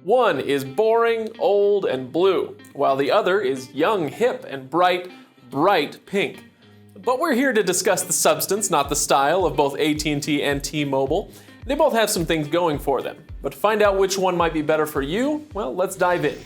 One is boring, old, and blue, while the other is young, hip, and bright pink. But we're here to discuss the substance, not the style, of both AT&T and T-Mobile. They both have some things going for them. But to find out which one might be better for you, well, let's dive in.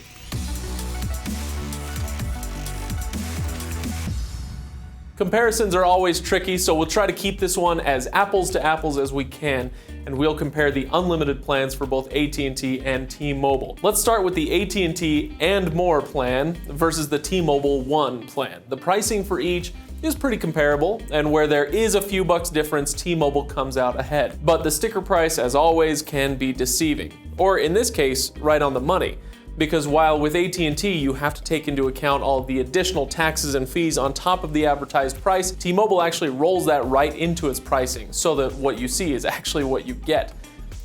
Comparisons are always tricky, so we'll try to keep this one as apples to apples as we can, and we'll compare the unlimited plans for both AT&T and T-Mobile. Let's start with the AT&T and More plan versus the T-Mobile One plan. The pricing for each is pretty comparable, and where there is a few bucks difference, T-Mobile comes out ahead. But the sticker price, as always, can be deceiving, or in this case, right on the money. Because while with AT&T you have to take into account all the additional taxes and fees on top of the advertised price, T-Mobile actually rolls that right into its pricing so that what you see is actually what you get.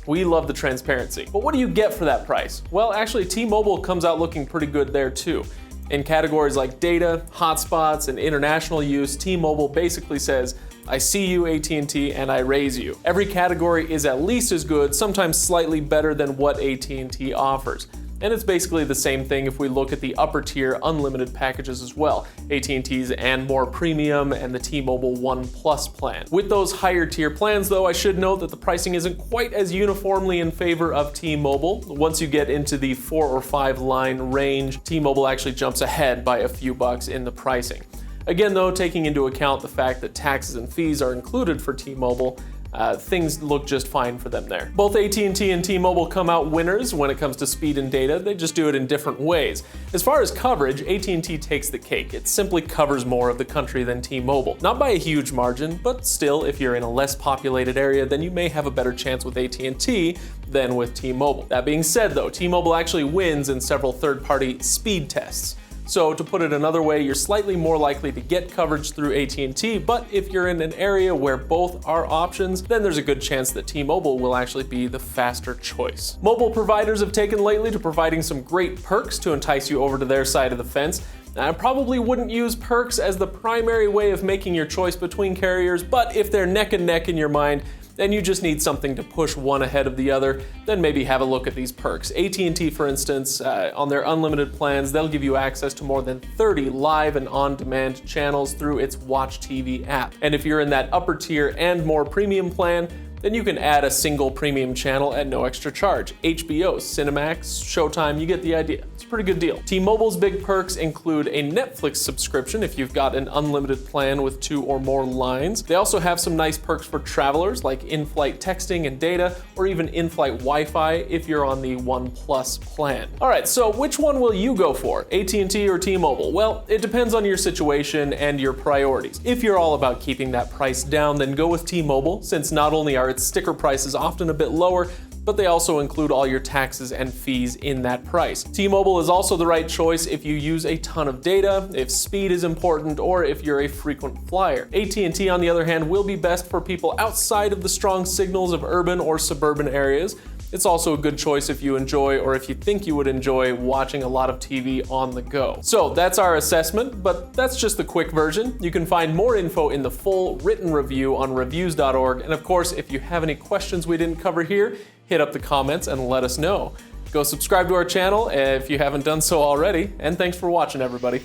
We love the transparency. But what do you get for that price? Well, actually T-Mobile comes out looking pretty good there too. In categories like data, hotspots, and international use, T-Mobile basically says, I see you, AT&T, and I raise you. Every category is at least as good, sometimes slightly better than what AT&T offers. And it's basically the same thing if we look at the upper tier unlimited packages as well, AT&T's and More Premium and the T-Mobile One Plus plan. With those higher tier plans though, I should note that the pricing isn't quite as uniformly in favor of T-Mobile. Once you get into the 4 or 5 line range, T-Mobile actually jumps ahead by a few bucks in the pricing. Again though, taking into account the fact that taxes and fees are included for T-Mobile, things look just fine for them there. Both AT&T and T-Mobile come out winners when it comes to speed and data. They just do it in different ways. As far as coverage, AT&T takes the cake. It simply covers more of the country than T-Mobile. Not by a huge margin, but still, if you're in a less populated area, then you may have a better chance with AT&T than with T-Mobile. That being said though, T-Mobile actually wins in several third-party speed tests. So to put it another way, you're slightly more likely to get coverage through AT&T, but if you're in an area where both are options, then there's a good chance that T-Mobile will actually be the faster choice. Mobile providers have taken lately to providing some great perks to entice you over to their side of the fence. Now, I probably wouldn't use perks as the primary way of making your choice between carriers, but if they're neck and neck in your mind, then you just need something to push one ahead of the other, then maybe have a look at these perks. AT&T, for instance, on their unlimited plans, they'll give you access to more than 30 live and on-demand channels through its Watch TV app. And if you're in that upper tier and More Premium plan, then you can add a single premium channel at no extra charge. HBO, Cinemax, Showtime, you get the idea. It's a pretty good deal. T-Mobile's big perks include a Netflix subscription if you've got an unlimited plan with 2 or more lines. They also have some nice perks for travelers like in-flight texting and data, or even in-flight Wi-Fi if you're on the One Plus plan. All right, so which one will you go for, AT&T or T-Mobile? Well, it depends on your situation and your priorities. If you're all about keeping that price down, then go with T-Mobile, since not only are its sticker prices often a bit lower, but they also include all your taxes and fees in that price. T-Mobile is also the right choice if you use a ton of data, if speed is important, or if you're a frequent flyer. AT&T, on the other hand, will be best for people outside of the strong signals of urban or suburban areas. It's also a good choice if you enjoy, or if you think you would enjoy, watching a lot of TV on the go. So that's our assessment, but that's just the quick version. You can find more info in the full written review on Reviews.org. And of course, if you have any questions we didn't cover here, hit up the comments and let us know. Go subscribe to our channel if you haven't done so already, and thanks for watching, everybody.